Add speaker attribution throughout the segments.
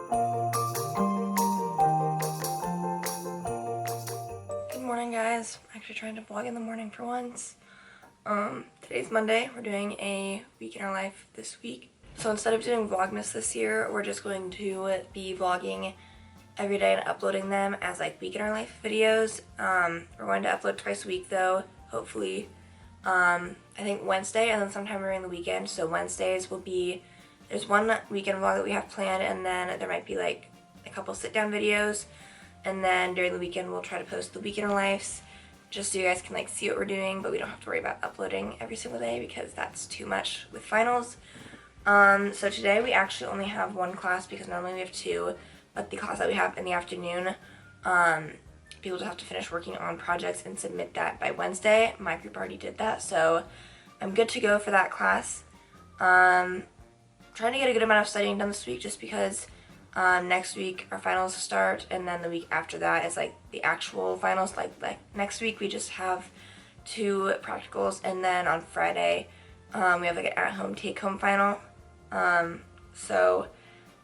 Speaker 1: Good morning, guys. I'm actually trying to vlog in the morning for once. Today's Monday. We're doing a week in our life this week. So instead of doing Vlogmas this year, we're just going to be vlogging every day and uploading them as like week in our life videos. We're going to upload twice a week though, hopefully. I think Wednesday and then sometime during the weekend. So Wednesdays will be, there's one weekend vlog that we have planned, and then there might be like a couple sit down videos. And then during the weekend we'll try to post the week in our lives, just so you guys can like see what we're doing, but we don't have to worry about uploading every single day because that's too much with finals. So today we actually only have one class because normally we have two, but the class that we have in the afternoon, people just have to finish working on projects and submit that by Wednesday. My group already did that, so I'm good to go for that class. Trying to get a good amount of studying done this week just because next week our finals start, and then the week after that is like the actual finals. Like next week we just have 2 practicals, and then on Friday we have like an at-home take-home final. So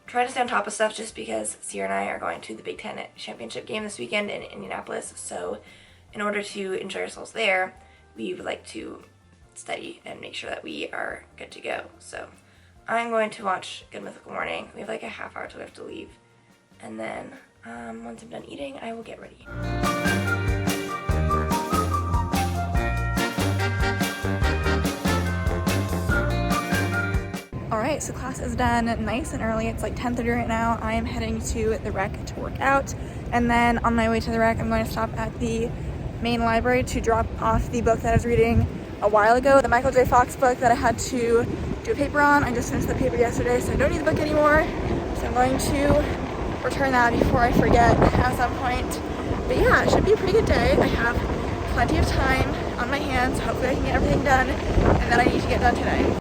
Speaker 1: trying to stay on top of stuff just because Sierra and I are going to the Big Ten championship game this weekend in Indianapolis. So in order to enjoy ourselves there, we would like to study and make sure that we are good to go. So I'm going to watch Good Mythical Morning. We have like a half hour till we have to leave. And then once I'm done eating, I will get ready. Alright, so class is done nice and early. It's like 10:30 right now. I am heading to the rec to work out. And then on my way to the rec, I'm going to stop at the main library to drop off the book that I was reading a while ago. The Michael J. Fox book that I had to do a paper on. I just finished the paper yesterday, so I don't need the book anymore. So I'm going to return that before I forget at some point. But yeah, it should be a pretty good day. I have plenty of time on my hands, so hopefully I can get everything done and that I need to get done today.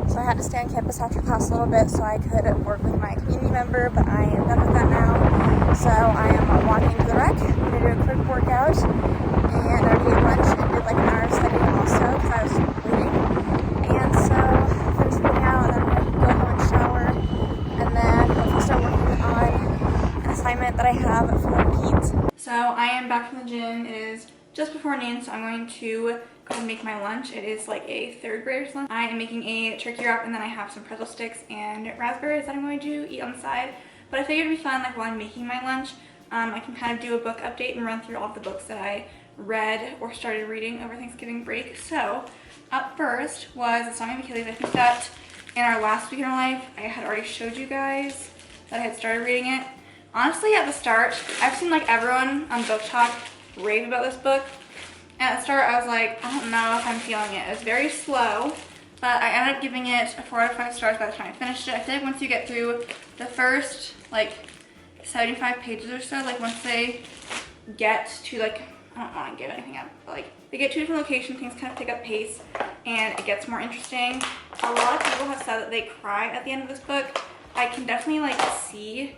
Speaker 1: So I had to stay on campus after class a little bit so I could work with my community member, but I am done with that now. So I am walking to the rec. I'm going to do a quick workout, and I already ate lunch and did like an hour of studying also because I was waiting. And so finish working out, and then I'm going to go home and shower, and then hopefully start working on an assignment that I have for Pete. So I am back from the gym. It is just before noon, so I'm going to go and make my lunch. It is like a 3rd grader's lunch. I am making a turkey wrap, and then I have some pretzel sticks and raspberries that I'm going to eat on the side. But I figured it'd be fun, like while I'm making my lunch, I can kind of do a book update and run through all of the books that I read or started reading over Thanksgiving break. So up first was The Song of Achilles. I think that in our last week in our life, I had already showed you guys that I had started reading it. Honestly, at the start, I've seen like everyone on Book Talk rave about this book. And at the start, I was like, I don't know if I'm feeling it. It was very slow, but I ended up giving it a 4 out of 5 stars by the time I finished it. I feel like once you get through the first, like, 75 pages or so, like, once they get to, like, I don't want to give anything up, but, like, they get to a different location, things kind of pick up pace, and it gets more interesting. A lot of people have said that they cry at the end of this book. I can definitely, like, see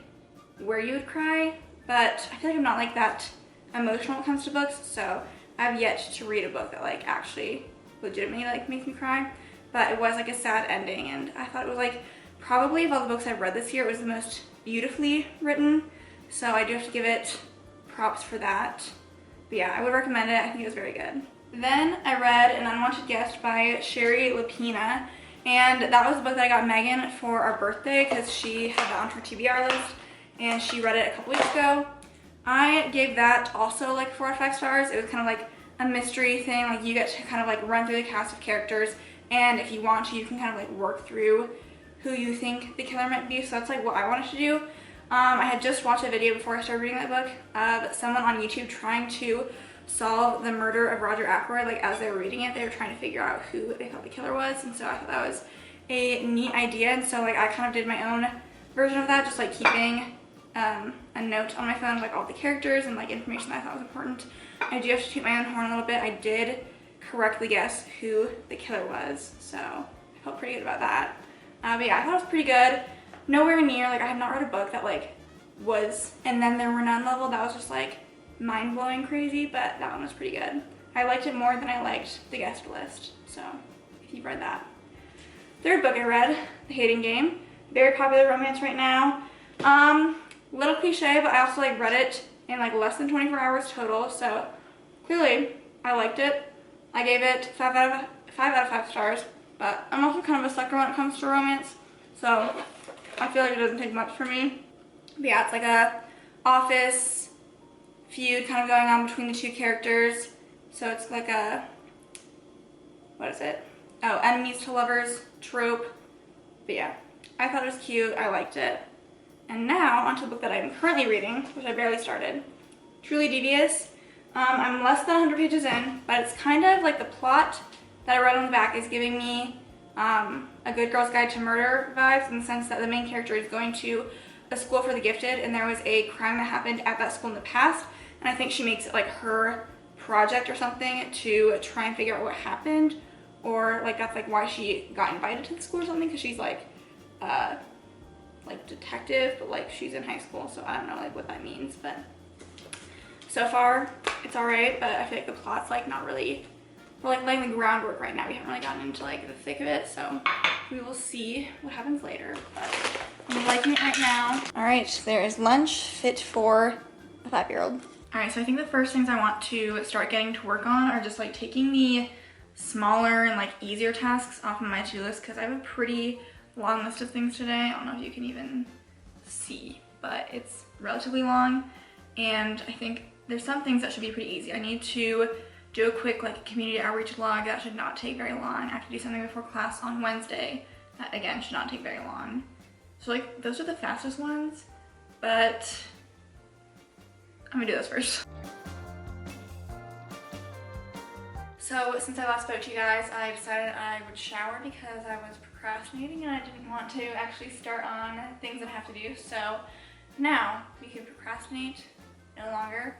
Speaker 1: where you would cry, but I feel like I'm not, like, that emotional when it comes to books, so I've yet to read a book that like actually legitimately like makes me cry. But it was like a sad ending, and I thought it was like probably of all the books I've read this year, it was the most beautifully written, so I do have to give it props for that. But yeah, I would recommend it. I think it was very good. Then I read An Unwanted Guest by Sherry Lepina, and that was the book that I got Megan for our birthday because she had that on her TBR list and she read it a couple weeks ago. I gave that also like 4 out of 5 stars. It was kind of like a mystery thing, like you get to kind of like run through the cast of characters, and if you want to, you can kind of like work through who you think the killer might be. So that's like what I wanted to do. I had just watched a video before I started reading that book of someone on YouTube trying to solve the murder of Roger Ackroyd. Like as they were reading it, they were trying to figure out who they thought the killer was, and so I thought that was a neat idea. And so like I kind of did my own version of that, just like keeping a note on my phone of like all the characters and like information that I thought was important. I do have to toot my own horn a little bit. I did correctly guess who the killer was, so I felt pretty good about that. But yeah, I thought it was pretty good. Nowhere near, like I have not read a book that like was, and then there were none level that was just like mind-blowing crazy, but that one was pretty good. I liked it more than I liked the guest list, so if you've read that. Third book I read, The Hating Game. Very popular romance right now. Little cliche, but I also like read it in like less than 24 hours total, so clearly I liked it. I gave it 5 out of 5 stars, but I'm also kind of a sucker when it comes to romance, so I feel like it doesn't take much for me. But yeah, it's like a office feud kind of going on between the two characters. So it's like a, what is it? Oh, enemies to lovers trope. But yeah, I thought it was cute. I liked it. And now onto the book that I'm currently reading, which I barely started. Truly Devious. I'm less than 100 pages in, but it's kind of like the plot that I read on the back is giving me a Good Girl's Guide to Murder vibes, in the sense that the main character is going to a school for the gifted, and there was a crime that happened at that school in the past, and I think she makes it like her project or something to try and figure out what happened, or like that's like why she got invited to the school or something, because she's like detective, but like she's in high school, so I don't know like what that means. But so far it's alright, but I feel like the plot's like not really, we're like laying the groundwork right now. We haven't really gotten into like the thick of it, so we will see what happens later, but I'm liking it right now. Alright, there is lunch fit for a 5-year-old. Alright, so I think the first things I want to start getting to work on are just like taking the smaller and like easier tasks off of my to-do list, because I have a pretty long list of things today. I don't know if you can even see, but it's relatively long, and I think there's some things that should be pretty easy. I need to do a quick like community outreach log. That should not take very long. I have to do something before class on Wednesday. That again should not take very long. So like those are the fastest ones, but I'm gonna do those first. So since I last spoke to you guys, I decided I would shower because I was procrastinating and I didn't want to actually start on things that I have to do. So now we can procrastinate no longer.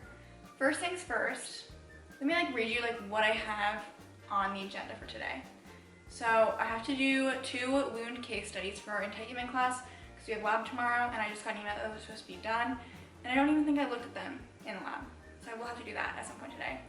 Speaker 1: First things first, let me like read you like what I have on the agenda for today. So I have to do 2 wound case studies for our intake human class because we have lab tomorrow, and I just got an email that was supposed to be done, and I don't even think I looked at them in the lab. So I will have to do that at some point today.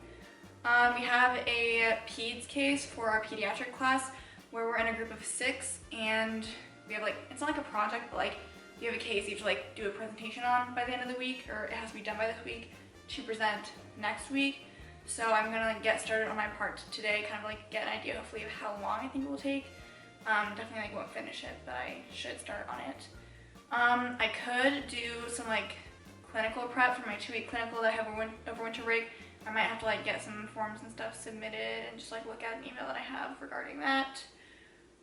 Speaker 1: We have a peds case for our pediatric class where we're in a group of 6, and we have like, it's not like a project, but like you have a case you have to like do a presentation on by the end of the week, or it has to be done by this week to present next week. So I'm gonna like get started on my part today, kind of like get an idea hopefully of how long I think it will take. Definitely like won't finish it, but I should start on it. I could do some like clinical prep for my 2-week clinical that I have over winter break. I might have to like get some forms and stuff submitted and just like look at an email that I have regarding that.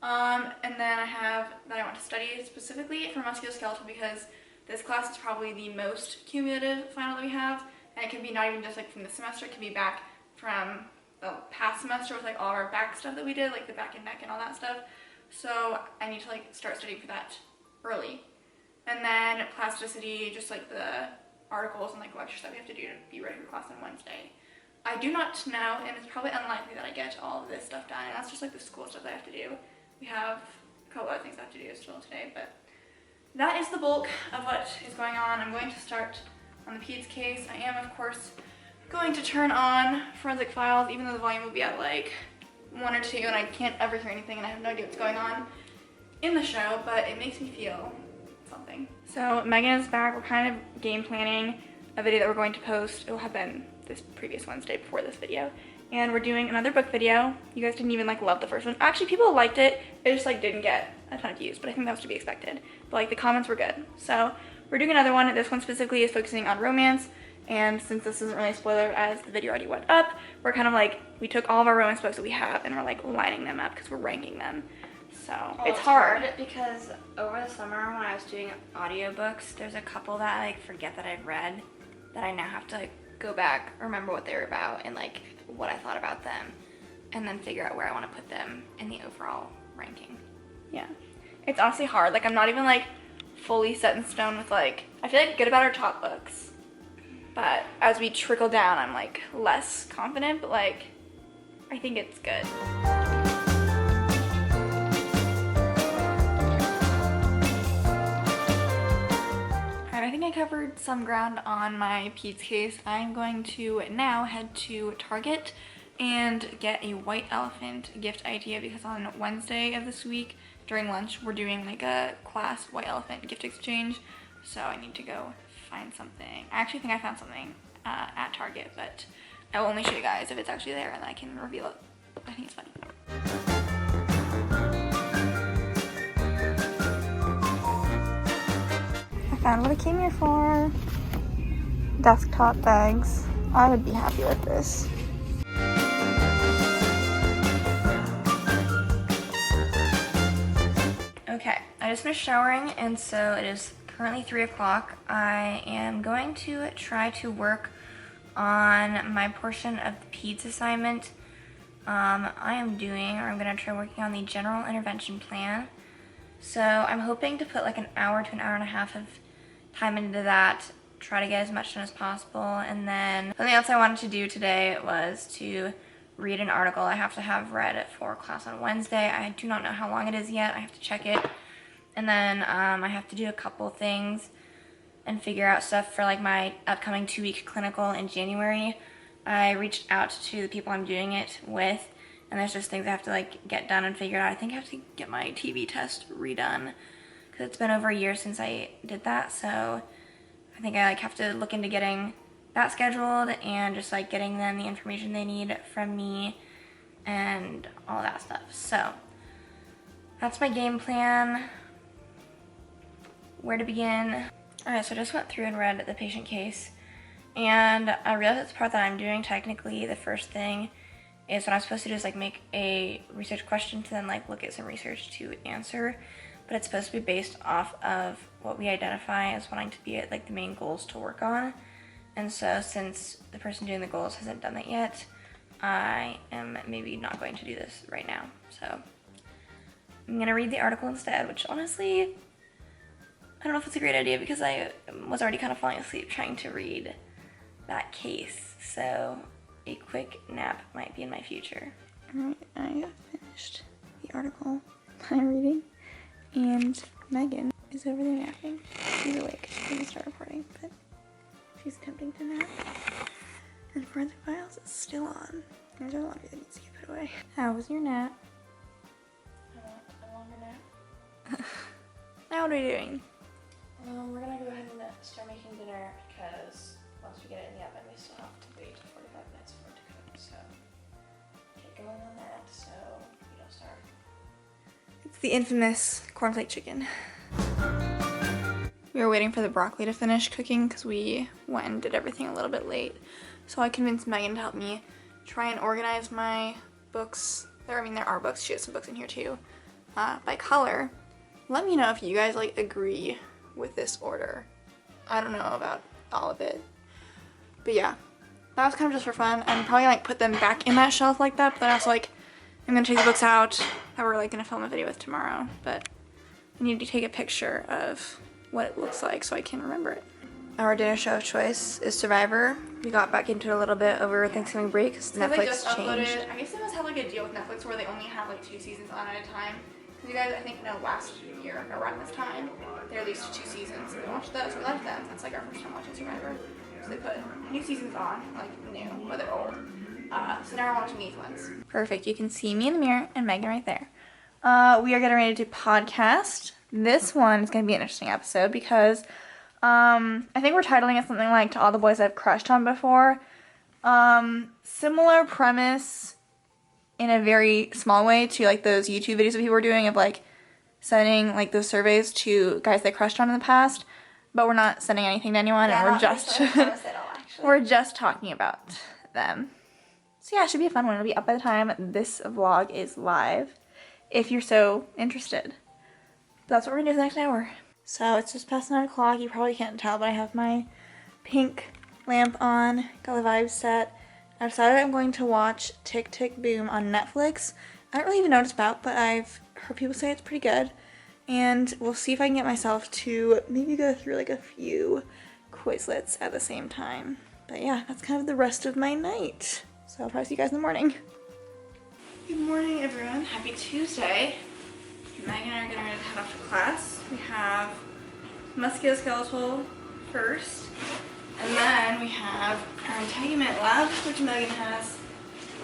Speaker 1: And then I have that I want to study specifically for musculoskeletal, because this class is probably the most cumulative final that we have, and it can be not even just like from this semester, it can be back from the past semester with like all our back stuff that we did, like the back and neck and all that stuff. So I need to like start studying for that early. And then plasticity, just like the articles and like lectures that we have to do to be ready for class on Wednesday. I do not know, and it's probably unlikely that I get all of this stuff done, and that's just like the school stuff that I have to do. We have a couple other things I have to do still today, but that is the bulk of what is going on. I'm going to start on the peds case. I am, of course, going to turn on forensic files, even though the volume will be at like 1 or 2, and I can't ever hear anything, and I have no idea what's going on in the show, but it makes me feel something. So Megan is back. We're kind of game planning a video that we're going to post. It will have been this previous Wednesday before this video, and we're doing another book video. You guys didn't even like love the first one. Actually, people liked it. It just like didn't get a ton of views, but I think that was to be expected. But like the comments were good. So we're doing another one. This one specifically is focusing on romance, and since this isn't really a spoiler as the video already went up, we're kind of like, we took all of our romance books that we have and we're like lining them up because we're ranking them. So it's hard
Speaker 2: because over the summer when I was doing audiobooks, there's a couple that I like forget that I've read, that I now have to like go back, remember what they were about and like what I thought about them, and then figure out where I want to put them in the overall ranking.
Speaker 1: Yeah, it's honestly hard. Like I'm not even like fully set in stone with like, I feel like good about our top books,
Speaker 2: But as we trickle down, I'm like less confident, but like I think it's good. Alright, I think I covered some ground on my peds case. I'm going to now head to Target and get a white elephant gift idea because on Wednesday of this week during lunch we're doing like a class white elephant gift exchange. So I need to go find something. I actually think I found something at Target, but I will only show you guys if it's actually there and then I can reveal it. I think it's funny. I found what I came here for. Desktop bags. I would be happy with this. Okay, I just finished showering and so it is currently 3 o'clock. I am going to try to work on my portion of the PEDS assignment. I'm going to try working on the general intervention plan. So I'm hoping to put like an hour to an hour and a half of time into that, try to get as much done as possible. And then something else I wanted to do today was to read an article I have to have read for class on Wednesday. I do not know how long it is yet. I have to check it. And then I have to do a couple things and figure out stuff for like my upcoming 2-week clinical in January. I reached out to the people I'm doing it with, and there's just things I have to like get done and figure out. I think I have to get my TV test redone because it's been over a year since I did that. So I think I like have to look into getting that scheduled and just like getting them the information they need from me and all that stuff. So that's my game plan. Where to begin? Alright, so I just went through and read the patient case, and I realized it's the part that I'm doing. Technically, the first thing is what I'm supposed to do is like make a research question to then like look at some research to answer, but it's supposed to be based off of what we identify as wanting to be like the main goals to work on. And so since the person doing the goals hasn't done that yet, I am maybe not going to do this right now. So I'm gonna read the article instead, which honestly, I don't know if it's a great idea because I was already kind of falling asleep trying to read that case. So a quick nap might be in my future. Alright, I have finished the article I'm reading, and Megan is over there napping. She's awake. She didn't start recording, but she's attempting to nap. And Forensic Files is still on. There's a laundry that needs to get put away. How was your nap? I want a longer nap. Now what are we doing? We're gonna go ahead and start making dinner because once we get it in the oven, we still have to wait 45 minutes for it to cook. So get going on that so we don't starve. It's the infamous cornflake chicken. We were waiting for the broccoli to finish cooking because we went and did everything a little bit late. So I convinced Megan to help me try and organize my books. There are books. She has some books in here too, by color. Let me know if you guys like agree with this order. I don't know about all of it, but yeah, that was kind of just for fun. I'm probably gonna like put them back in that shelf like that, but then also like I'm gonna take the books out that we're like gonna film a video with tomorrow, but I need to take a picture of what it looks like so I can remember it. Our dinner show of choice is Survivor. We got back into it a little bit over Thanksgiving break because Netflix changed. I guess they must have like a deal with Netflix where they only have like 2 seasons on at a time. Because you guys, I think, know last year around this time, they released 2 seasons. So we watched those. We liked them. That's like our first time watching Survivor. So they put new seasons on, like new, but they're old. So now we're watching these ones. Perfect. You can see me in the mirror and Megan right there. We are getting ready to podcast. This one is going to be an interesting episode because I think we're titling it something like To All the Boys I've Crushed On Before. Similar premise in a very small way to like those YouTube videos that people were doing of like sending like those surveys to guys they crushed on in the past, but we're not sending anything to anyone, and we're just we're just talking about them. So yeah, it should be a fun one. It'll be up by the time this vlog is live, if you're so interested. But that's what we're gonna do for the next hour. So it's just past 9 o'clock. You probably can't tell, but I have my pink lamp on, got the vibes set. I decided I'm going to watch Tick Tick Boom on Netflix. I don't really even know what it's about, but I've heard people say it's pretty good. And we'll see if I can get myself to maybe go through like a few Quizlets at the same time.
Speaker 1: But yeah, that's kind of the rest of my night. So I'll probably see you guys in the morning. Good morning, everyone. Happy Tuesday. Megan and I are getting ready to head off to class. We have musculoskeletal first, and then we have our entanglement lab, which Megan has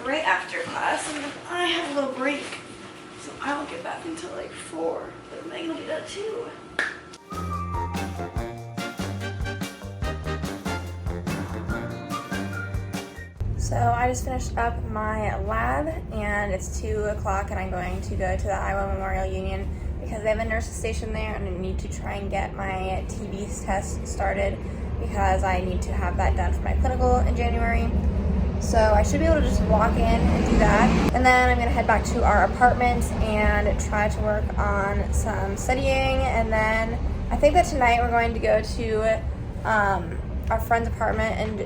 Speaker 1: right after class, and then I have a little break, so I won't get back until like 4, but Megan will do that too. So I just finished up my lab, and it's 2 o'clock, and I'm going to go to the Iowa Memorial Union because they have a nurse station there, and I need to try and get my TB test started because I need to have that done for my clinical in January. So I should be able to just walk in and do that. And then I'm going to head back to our apartment and try to work on some studying. And then I think that tonight we're going to go to our friend's apartment and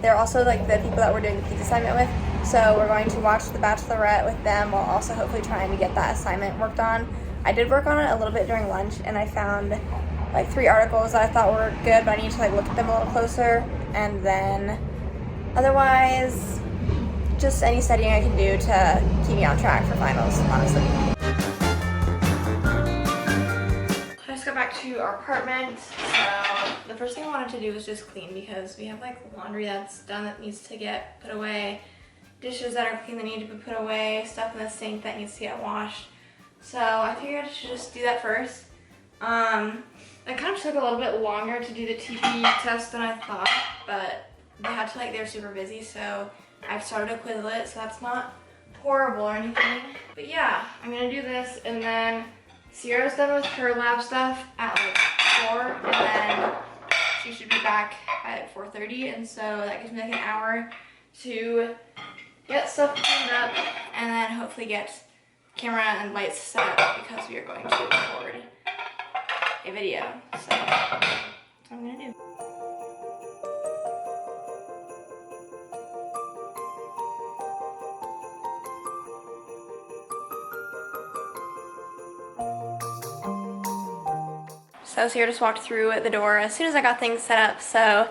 Speaker 1: they're also like the people that we're doing the pizza assignment with. So we're going to watch The Bachelorette with them while also hopefully trying to get that assignment worked on. I did work on it a little bit during lunch, and I found like 3 articles that I thought were good, but I need to like look at them a little closer. And then otherwise, just any studying I can do to keep me on track for finals, honestly. I just got back to our apartment, so the first thing I wanted to do was just clean because we have like laundry that's done that needs to get put away, dishes that are clean that need to be put away, stuff in the sink that needs to get washed. So I figured I should just do that first. It kind of took a little bit longer to do the TB test than I thought, but they were super busy, so I've started a Quizlet, so that's not horrible or anything. But yeah, I'm gonna do this, and then Sierra's done with her lab stuff at like 4, and then she should be back at 4:30, and so that gives me like an hour to get stuff cleaned up, and then hopefully get camera and lights set up because we are going to record a video. So that's what I'm gonna do. So Sierra just walked through the door as soon as I got things set up, so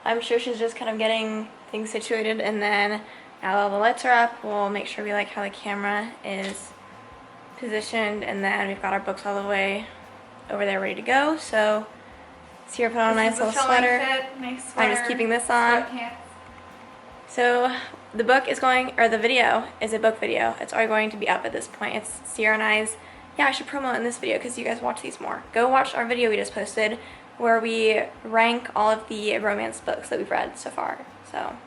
Speaker 1: I'm sure she's just kind of getting things situated, and then now that all the lights are up, we'll make sure we like how the camera is positioned, and then we've got our books all the way over there ready to go. So Sierra put on a nice little sweater.
Speaker 2: Nice sweater.
Speaker 1: I'm just keeping this on. So the video is a book video. It's already going to be up at this point. It's Sierra and I's. Yeah, I should promote in this video because you guys watch these more. Go watch our video we just posted where we rank all of the romance books that we've read so far. So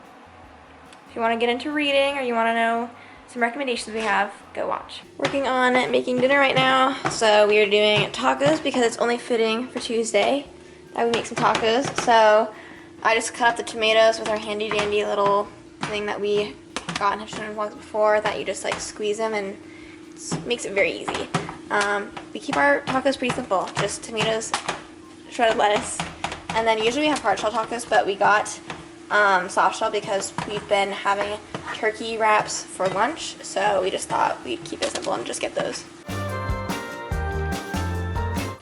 Speaker 1: if you want to get into reading or you want to know some recommendations we have, go watch. Working on making dinner right now. So we are doing tacos because it's only fitting for Tuesday that we make some tacos. So I just cut up the tomatoes with our handy dandy little thing that we got and have shown in vlogs before, that you just like squeeze them, and it makes it very easy. We keep our tacos pretty simple, just tomatoes, shredded lettuce, and then usually we have hard shell tacos, but we got soft shell because we've been having turkey wraps for lunch, so we just thought we'd keep it simple and just get those.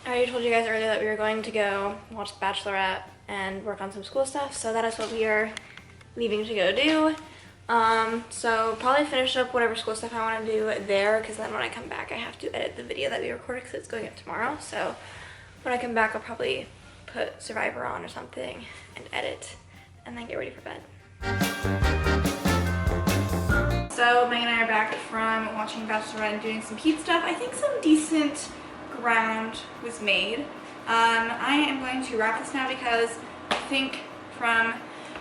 Speaker 1: I already told you guys earlier that we were going to go watch The Bachelorette and work on some school stuff, so that is what we are leaving to go do. So probably finish up whatever school stuff I want to do there, because then when I come back I have to edit the video that we recorded because it's going up tomorrow. So when I come back I'll probably put Survivor on or something and edit and then get ready for bed. So Megan and I are back from watching Bachelorette and doing some heat stuff. I think some decent ground was made. I am going to wrap this now because I think from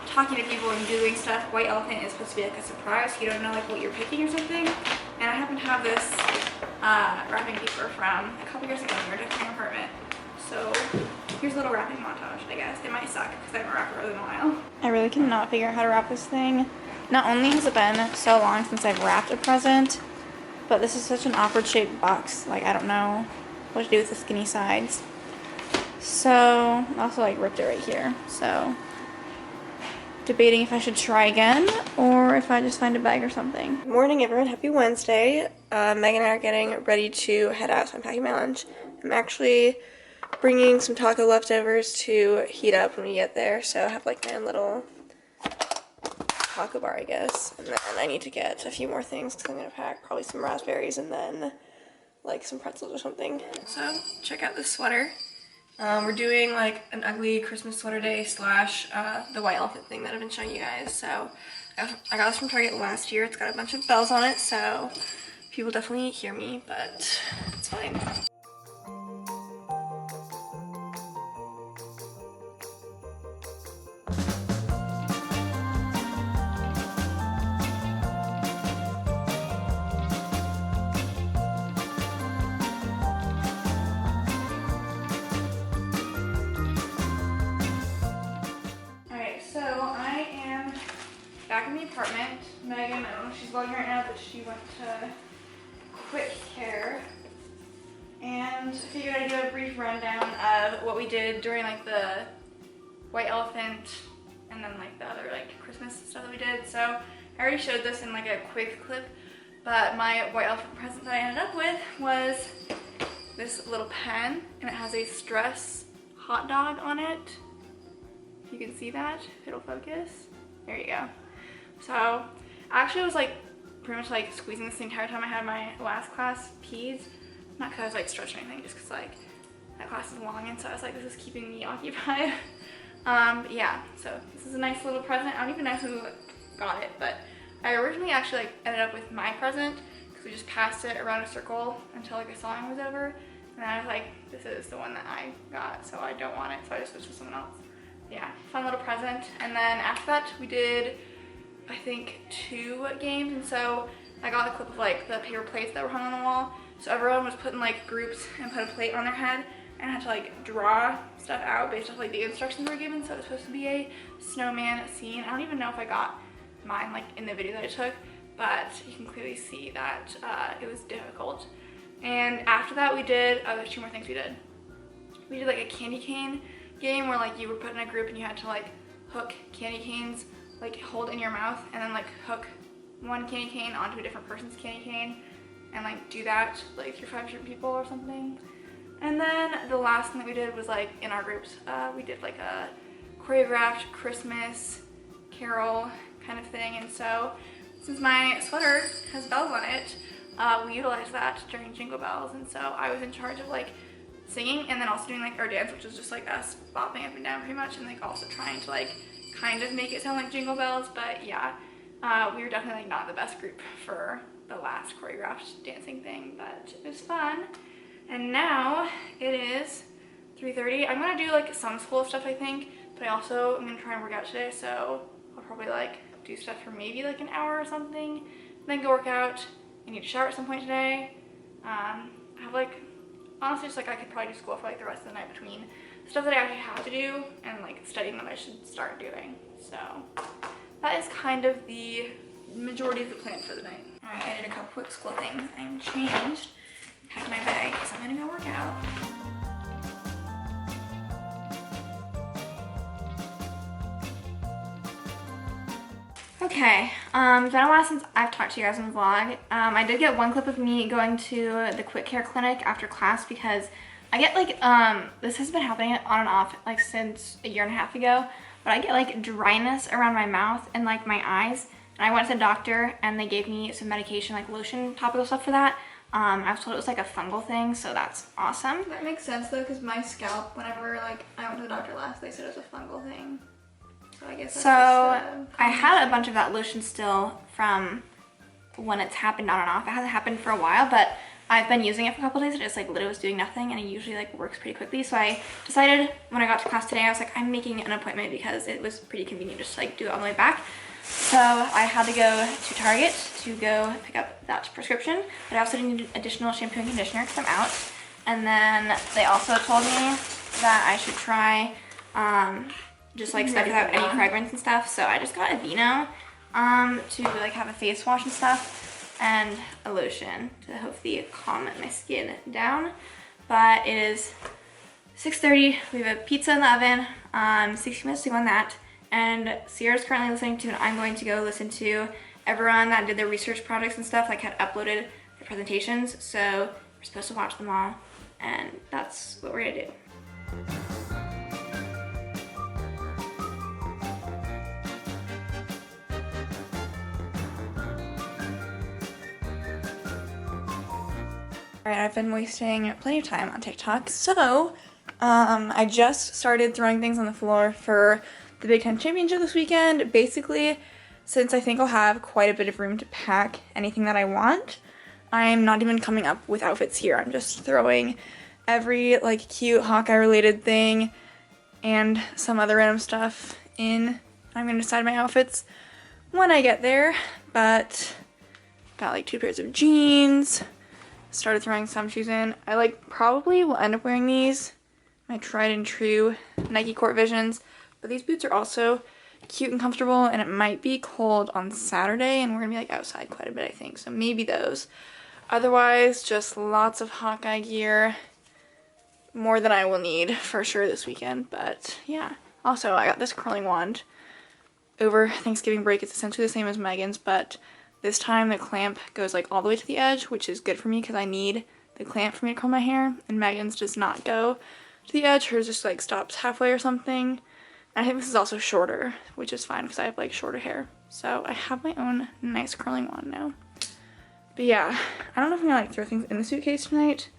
Speaker 1: talking to people and doing stuff, White Elephant is supposed to be like a surprise. You don't know like what you're picking or something. And I happen to have this wrapping paper from a couple years ago when we were decorating our apartment. So here's a little wrapping montage, I guess. It might suck because I haven't wrapped it really in a while. I really cannot figure out how to wrap this thing. Not only has it been so long since I've wrapped a present, but this is such an awkward shaped box. Like, I don't know what to do with the skinny sides. So I also like ripped it right here. So debating if I should try again or if I just find a bag or something. Good morning, everyone. Happy Wednesday. Megan and I are getting ready to head out, so I'm packing my lunch. I'm actually bringing some taco leftovers to heat up when we get there, so I have like my own little taco bar, I guess. And then I need to get a few more things because I'm going to pack probably some raspberries and then like some pretzels or something. So check out this sweater. We're doing like an ugly Christmas sweater day slash the white elephant thing that I've been showing you guys. So I got this from Target last year. It's got a bunch of bells on it, so people definitely hear me, but it's fine. Back in the apartment. Megan, I don't know if she's vlogging right now, but she went to quick care. And I figured I'd do a brief rundown of what we did during like the white elephant and then like the other like Christmas stuff that we did. So I already showed this in like a quick clip, but my white elephant present that I ended up with was this little pen, and it has a stress hot dog on it. You can see that, it'll focus. There you go. So I actually was like pretty much like squeezing this the entire time I had my last class, Peds. Not because I was like stretching or anything, just because like that class is long, and so I was like, this is keeping me occupied. But yeah, so this is a nice little present. I don't even know who got it, but I originally actually like ended up with my present because we just passed it around a circle until like the song was over, and then I was like, this is the one that I got, so I don't want it, so I just switched to someone else. Yeah, fun little present. And then after that we did I think 2 games, and so I got a clip of like the paper plates that were hung on the wall. So everyone was put in like groups and put a plate on their head and had to like draw stuff out based off like the instructions we were given. So it was supposed to be a snowman scene. I don't even know if I got mine like in the video that I took, but you can clearly see that it was difficult. And after that we did, there's 2 more things we did. We did like a candy cane game where like you were put in a group and you had to like hook candy canes, like hold in your mouth, and then like hook one candy cane onto a different person's candy cane and like do that like through 5 different people or something. And then the last thing that we did was like in our groups, we did like a choreographed Christmas carol kind of thing. And so since my sweater has bells on it, we utilized that during Jingle Bells, and so I was in charge of like singing and then also doing like our dance, which was just like us bopping up and down pretty much, and like also trying to like kind of make it sound like Jingle Bells. But yeah, we were definitely like not the best group for the last choreographed dancing thing, but it was fun. And now it is 3:30. I'm gonna do like some school stuff I think, but I also am gonna try and work out today, so I'll probably like do stuff for maybe like an hour or something, then go work out. I need to shower at some point today. I have like, honestly, just like I could probably do school for like the rest of the night between stuff that I actually have to do and like studying that I should start doing. So that is kind of the majority of the plan for the night. Alright, I did a couple quick school things. I'm changed, packed my bag because I'm gonna go work out. Okay, it's been a while since I've talked to you guys in the vlog. I did get one clip of me going to the quick care clinic after class because I get like, this has been happening on and off like since a 1.5 years ago, but I get like dryness around my mouth and like my eyes. And I went to the doctor and they gave me some medication, like lotion, topical stuff for that. I was told it was like a fungal thing, so that's awesome. That makes sense though, because my scalp, whenever like I went to the doctor last, they said it was a fungal thing. So I guess that's I had a bunch of that lotion still from when it's happened on and off. It hasn't happened for a while, but I've been using it for a couple days. It just like literally was doing nothing, and it usually like works pretty quickly. So I decided when I got to class today, I was like, I'm making an appointment because it was pretty convenient just to like do it on the way back. So I had to go to Target to go pick up that prescription, but I also needed additional shampoo and conditioner because I'm out. And then they also told me that I should try just like stuff without any fragrance and stuff. So I just got a Vino to like have a face wash and stuff, and a lotion to hopefully calm my skin down. But it is 6:30. We have a pizza in the oven. 60 minutes to go on that. And Sierra's currently listening to, and I'm going to go listen to everyone that did their research projects and stuff, like had uploaded their presentations. So we're supposed to watch them all, and that's what we're gonna do. Alright, I've been wasting plenty of time on TikTok, so I just started throwing things on the floor for the Big Ten Championship this weekend. Basically, since I think I'll have quite a bit of room to pack anything that I want, I'm not even coming up with outfits here. I'm just throwing every like cute Hawkeye related thing and some other random stuff in. I'm gonna decide my outfits when I get there, but got like 2 pairs of jeans. Started throwing some shoes in. I like probably will end up wearing these, my tried and true Nike Court Visions, but these boots are also cute and comfortable, and it might be cold on Saturday, and we're gonna be like outside quite a bit, I think, so maybe those. Otherwise, just lots of Hawkeye gear, more than I will need for sure this weekend, but yeah. Also, I got this curling wand over Thanksgiving break. It's essentially the same as Megan's, but this time the clamp goes like all the way to the edge, which is good for me because I need the clamp for me to curl my hair, and Megan's does not go to the edge. Hers just like stops halfway or something. And I think this is also shorter, which is fine because I have like shorter hair. So I have my own nice curling wand now. But yeah, I don't know if I'm gonna like throw things in the suitcase tonight,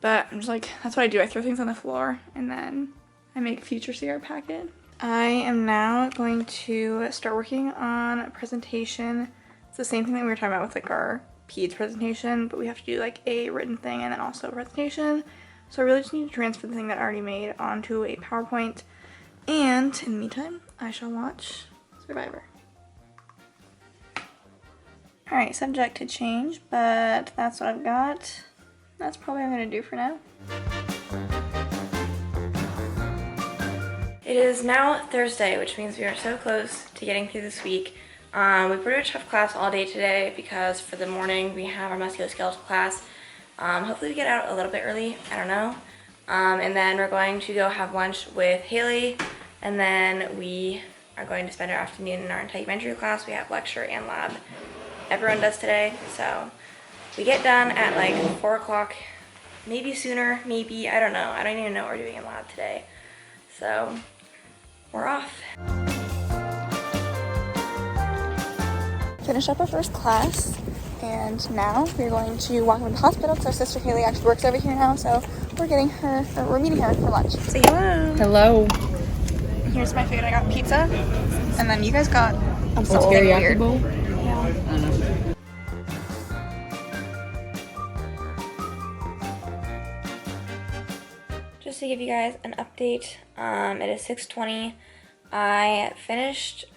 Speaker 1: but I'm just like, that's what I do. I throw things on the floor and then I make future Sierra pack it. I am now going to start working on a presentation. It's the same thing that we were talking about with like our PEDS presentation, but we have to do like a written thing and then also a presentation. So I really just need to transfer the thing that I already made onto a PowerPoint. And in the meantime, I shall watch Survivor. Alright, subject to change, but that's what I've got. That's probably what I'm going to do for now. It is now Thursday, which means we are so close to getting through this week. We put a tough class all day today because for the morning we have our musculoskeletal class. Hopefully we get out a little bit early, I don't know. And then we're going to go have lunch with Haley, and then we are going to spend our afternoon in our Untitled class. We have lecture and lab. Everyone does today, so we get done at like 4 o'clock, maybe sooner, maybe, I don't know. I don't even know what we're doing in lab today. So we're off. Finished up our first class, and now we're going to walk into the hospital because our sister Haley actually works over here now, so we're getting her, or we're meeting her for lunch. Say hello.
Speaker 3: Hello.
Speaker 1: Here's my food. I got pizza, and then you guys got something
Speaker 3: teriyaki
Speaker 1: weird.
Speaker 3: bowl?
Speaker 1: Yeah.
Speaker 3: I don't know.
Speaker 2: Just to give you guys an update, it is 6:20. I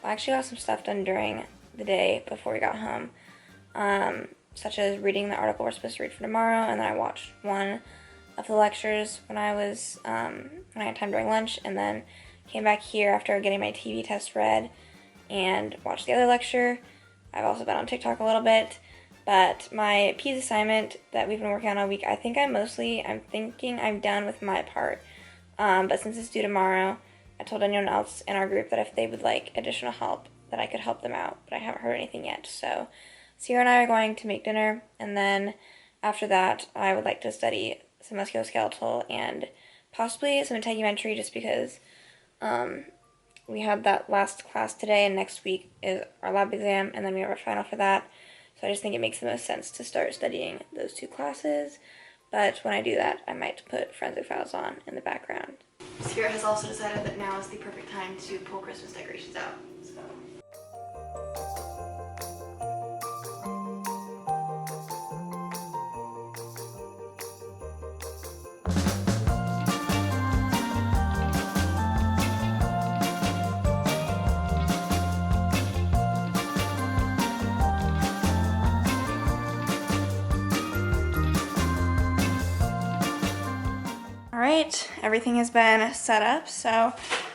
Speaker 2: actually got some stuff done during the day before we got home, such as reading the article we're supposed to read for tomorrow, and then I watched one of the lectures when I had time during lunch, and then came back here after getting my TV test read and watched the other lecture. I've also been on TikTok a little bit, but my PEDS assignment that we've been working on all week, I'm thinking I'm done with my part, but since it's due tomorrow, I told anyone else in our group that if they would like additional help, that I could help them out, but I haven't heard anything yet. So Sierra and I are going to make dinner, and then after that, I would like to study some musculoskeletal and possibly some integumentary, just because we had that last class today, and next week is our lab exam, and then we have our final for that. So I just think it makes the most sense to start studying those 2 classes. But when I do that, I might put forensic files on in the background. Sierra has also decided that now is the perfect time to pull Christmas decorations out. So. Alright, everything has been set up, so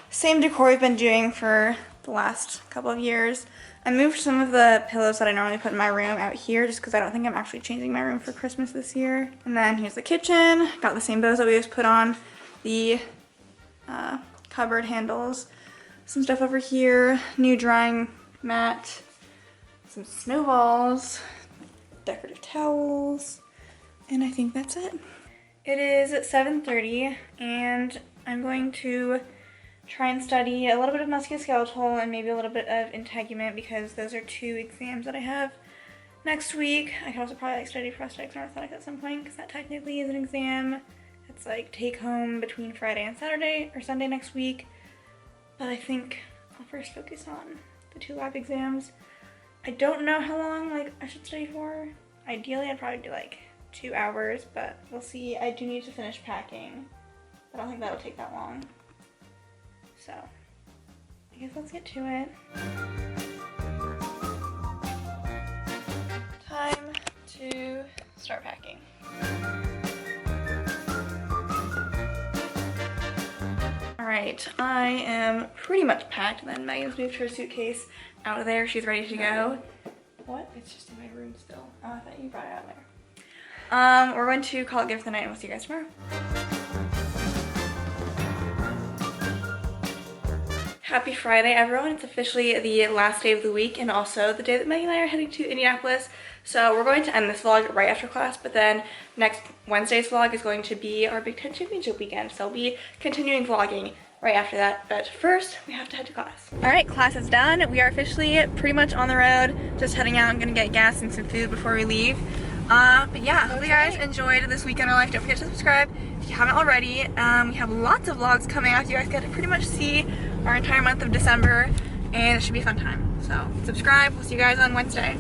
Speaker 2: same decor we've been doing for the last couple of years. I moved some of the pillows that I normally put in my room out here just because I don't think I'm actually changing my room for Christmas this year. And then here's the kitchen. Got the same bows that we just put on the cupboard handles. Some stuff over here, new drying mat, some snowballs, decorative towels, and I think that's it. It is 7:30, and I'm going to try and study a little bit of musculoskeletal and maybe a little bit of integument because those are 2 exams that I have
Speaker 1: next week. I could also probably like study prosthetics and orthotics at some point because that technically is an exam. It's like take home between Friday and Saturday or Sunday next week. But I think I'll first focus on the 2 lab exams. I don't know how long like I should study for. Ideally, I'd probably do like 2 hours, but we'll see. I do need to finish packing. I don't think that'll take that long. So, I guess let's get to it. Time to start packing. Alright, I am pretty much packed. And then Megan's moved her suitcase out of there. She's ready to go. What?
Speaker 2: It's just in my room still.
Speaker 1: Oh, I thought you brought it out there. We're going to call it good for the night and we'll see you guys tomorrow. Happy Friday, everyone. It's officially the last day of the week and also the day that Megan and I are heading to Indianapolis. So we're going to end this vlog right after class, but then next Wednesday's vlog is going to be our Big Ten Championship weekend. So I'll be continuing vlogging right after that, but first we have to head to class. All right, class is done. We are officially pretty much on the road, just heading out. I'm gonna get gas and some food before we leave. But yeah, hope you guys enjoyed this week in our life. Don't forget to subscribe if you haven't already. We have lots of vlogs coming out. You guys get to pretty much see our entire month of December, and it should be a fun time. So subscribe. We'll see you guys on Wednesday.